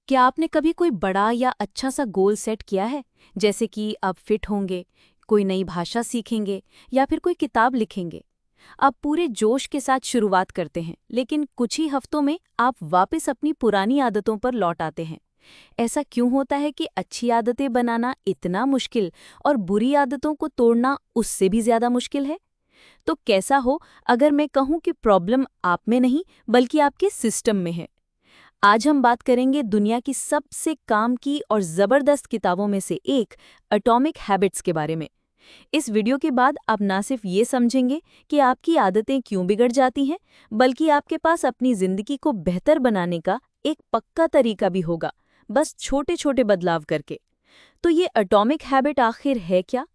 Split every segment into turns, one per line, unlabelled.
क्या आपने कभी कोई बड़ा या अच्छा सा गोल सेट किया है? जैसे कि आप फिट होंगे, कोई नई भाषा सीखेंगे या फिर कोई किताब लिखेंगे। आप पूरे जोश के साथ शुरुआत करते हैं, लेकिन कुछ ही हफ्तों में आप वापस अपनी पुरानी आदतों पर लौट आते हैं। ऐसा क्यों होता है कि अच्छी आदतें बनाना इतना मुश्किल और बुरी आदतों को तोड़ना उससे भी ज्यादा मुश्किल है? तो कैसा हो अगर मैं कहूँ कि प्रॉब्लम आप में नहीं बल्कि आपके सिस्टम में है। आज हम बात करेंगे दुनिया की सबसे काम की और जबरदस्त किताबों में से एक एटॉमिक हैबिट्स के बारे में। इस वीडियो के बाद आप ना सिर्फ ये समझेंगे कि आपकी आदतें क्यों बिगड़ जाती हैं, बल्कि आपके पास अपनी जिंदगी को बेहतर बनाने का एक पक्का तरीका भी होगा, बस छोटे छोटे बदलाव करके। तो ये एटॉमिक हैबिट आखिर है क्या?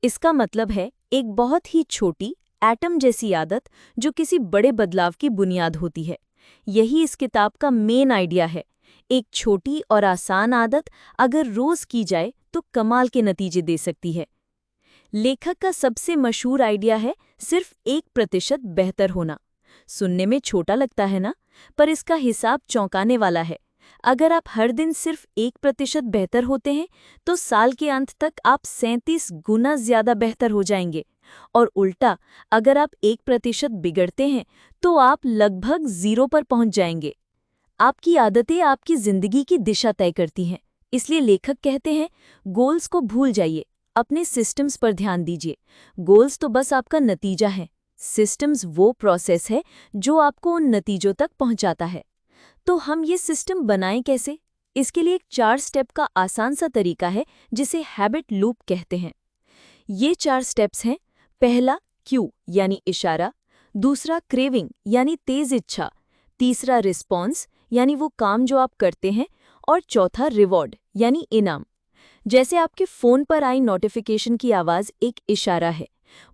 इसका मतलब है एक बहुत ही छोटी एटम जैसी आदत जो किसी बड़े बदलाव की बुनियाद होती है। यही इस किताब का मेन आइडिया है। एक छोटी और आसान आदत अगर रोज की जाए तो कमाल के नतीजे दे सकती है। लेखक का सबसे मशहूर आइडिया है सिर्फ 1% बेहतर होना। सुनने में छोटा लगता है ना, पर इसका हिसाब चौंकाने वाला है। अगर आप हर दिन सिर्फ 1% बेहतर होते हैं तो साल के अंत तक आप 37 गुना ज्यादा बेहतर हो जाएंगे। और उल्टा, अगर आप 1% बिगड़ते हैं तो आप लगभग 0 पर पहुंच जाएंगे। आपकी आदतें आपकी जिंदगी की दिशा तय करती हैं। इसलिए लेखक कहते हैं, गोल्स को भूल जाइए, अपने सिस्टम्स पर ध्यान दीजिए। गोल्स तो बस आपका नतीजा है, सिस्टम्स वो प्रोसेस है जो आपको उन नतीजों तक पहुंचाता है। तो हम ये सिस्टम बनाएं कैसे? इसके लिए एक 4 स्टेप का आसान सा तरीका है जिसे हैबिट लूप कहते हैं। ये 4 स्टेप्स हैं। पहला क्यू यानी इशारा, दूसरा क्रेविंग यानी तेज इच्छा, तीसरा रिस्पॉन्स यानी वो काम जो आप करते हैं, और चौथा रिवॉर्ड यानी इनाम। जैसे आपके फोन पर आई नोटिफिकेशन की आवाज एक इशारा है,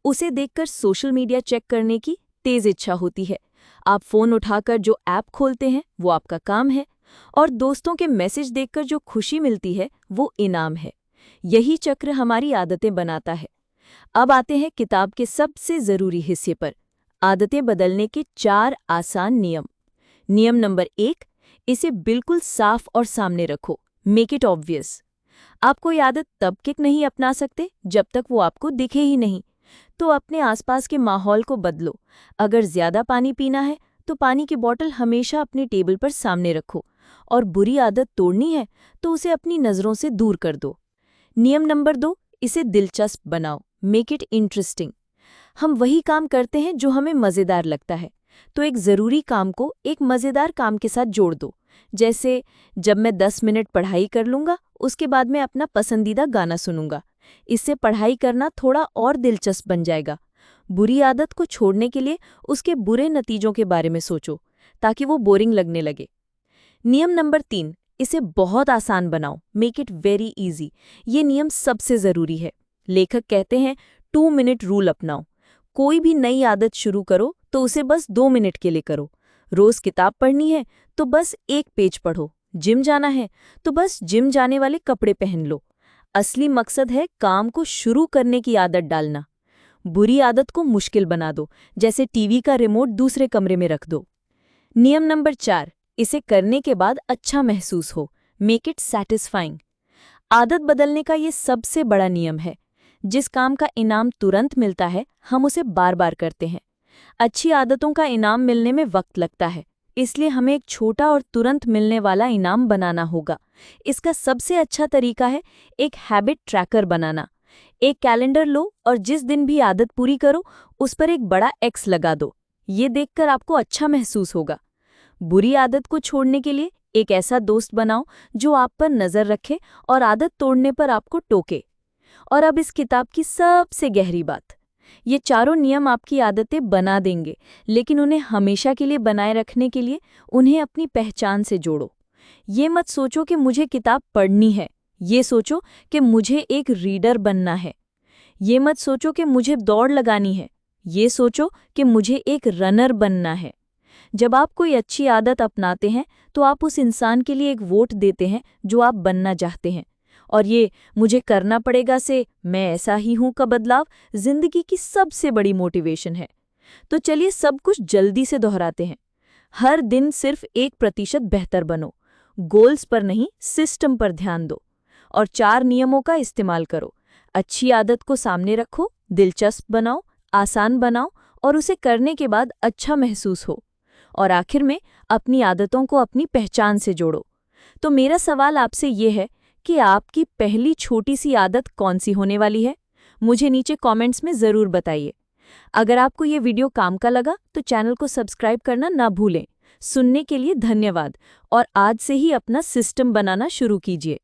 उसे देखकर सोशल मीडिया चेक करने की तेज इच्छा होती है। आप फोन उठाकर जो ऐप खोलते हैं वो आपका काम है, और दोस्तों के मैसेज देखकर जो खुशी मिलती है वो इनाम है। यही चक्र हमारी आदतें बनाता है। अब आते हैं किताब के सबसे जरूरी हिस्से पर, आदतें बदलने के 4 आसान नियम। नियम नंबर 1, इसे बिल्कुल साफ और सामने रखो, मेक इट ऑब्वियस। आप कोई आदत तब किक नहीं अपना सकते जब तक वो आपको दिखे ही नहीं। तो अपने आसपास के माहौल को बदलो। अगर ज्यादा पानी पीना है तो पानी की बोतल हमेशा अपनी टेबल पर सामने रखो, और बुरी आदत तोड़नी है तो उसे अपनी नजरों से दूर कर दो। नियम नंबर 2, इसे दिलचस्प बनाओ, मेक इट इंटरेस्टिंग। हम वही काम करते हैं जो हमें मजेदार लगता है, तो एक जरूरी काम को एक मजेदार काम के साथ जोड़ दो। जैसे, जब मैं 10 मिनट पढ़ाई कर लूंगा उसके बाद मैं अपना पसंदीदा गाना सुनूंगा। इससे पढ़ाई करना थोड़ा और दिलचस्प बन जाएगा। बुरी आदत को छोड़ने के लिए उसके बुरे नतीजों के बारे में सोचो ताकि वो बोरिंग लगने लगे। नियम नंबर 3, इसे बहुत आसान बनाओ, मेक इट वेरी इजी। ये नियम सबसे जरूरी है। लेखक कहते हैं 2 मिनट रूल अपनाओ। कोई भी नई आदत शुरू करो तो उसे बस 2 मिनट के लिए करो। रोज किताब पढ़नी है तो बस 1 पेज पढ़ो। जिम जाना है तो बस जिम जाने वाले कपड़े पहन लो। असली मकसद है काम को शुरू करने की आदत डालना। बुरी आदत को मुश्किल बना दो, जैसे टीवी का रिमोट दूसरे कमरे में रख दो। नियम नंबर 4, इसे करने के बाद अच्छा महसूस हो, मेक इट सैटिस्फाइंग। आदत बदलने का ये सबसे बड़ा नियम है। जिस काम का इनाम तुरंत मिलता है हम उसे बार बार करते हैं। अच्छी आदतों का इनाम मिलने में वक्त लगता है, इसलिए हमें एक छोटा और तुरंत मिलने वाला इनाम बनाना होगा। इसका सबसे अच्छा तरीका है एक हैबिट ट्रैकर बनाना। एक कैलेंडर लो और जिस दिन भी आदत पूरी करो उस पर एक बड़ा एक्स लगा दो। ये देखकर आपको अच्छा महसूस होगा। बुरी आदत को छोड़ने के लिए एक ऐसा दोस्त बनाओ जो आप पर नजर रखे और आदत तोड़ने पर आपको टोके। और अब इस किताब की सबसे गहरी बात, ये चारों नियम आपकी आदतें बना देंगे, लेकिन उन्हें हमेशा के लिए बनाए रखने के लिए उन्हें अपनी पहचान से जोड़ो। ये मत सोचो कि मुझे किताब पढ़नी है, ये सोचो कि मुझे एक रीडर बनना है। ये मत सोचो कि मुझे दौड़ लगानी है, ये सोचो कि मुझे एक रनर बनना है। जब आप कोई अच्छी आदत अपनाते हैं तो आप उस इंसान के लिए एक वोट देते हैं जो आप बनना चाहते हैं। और ये मुझे करना पड़ेगा से मैं ऐसा ही हूं का बदलाव जिंदगी की सबसे बड़ी मोटिवेशन है। तो चलिए सब कुछ जल्दी से दोहराते हैं। हर दिन सिर्फ 1% बेहतर बनो। गोल्स पर नहीं, सिस्टम पर ध्यान दो। और 4 नियमों का इस्तेमाल करो। अच्छी आदत को सामने रखो, दिलचस्प बनाओ, आसान बनाओ और उसे करने के बाद अच्छा महसूस हो। और आखिर में अपनी आदतों को अपनी पहचान से जोड़ो। तो मेरा सवाल आपसे ये है कि आपकी पहली छोटी सी आदत कौन सी होने वाली है? मुझे नीचे कमेंट्स में ज़रूर बताइए। अगर आपको ये वीडियो काम का लगा तो चैनल को सब्सक्राइब करना ना भूलें। सुनने के लिए धन्यवाद और आज से ही अपना सिस्टम बनाना शुरू कीजिए।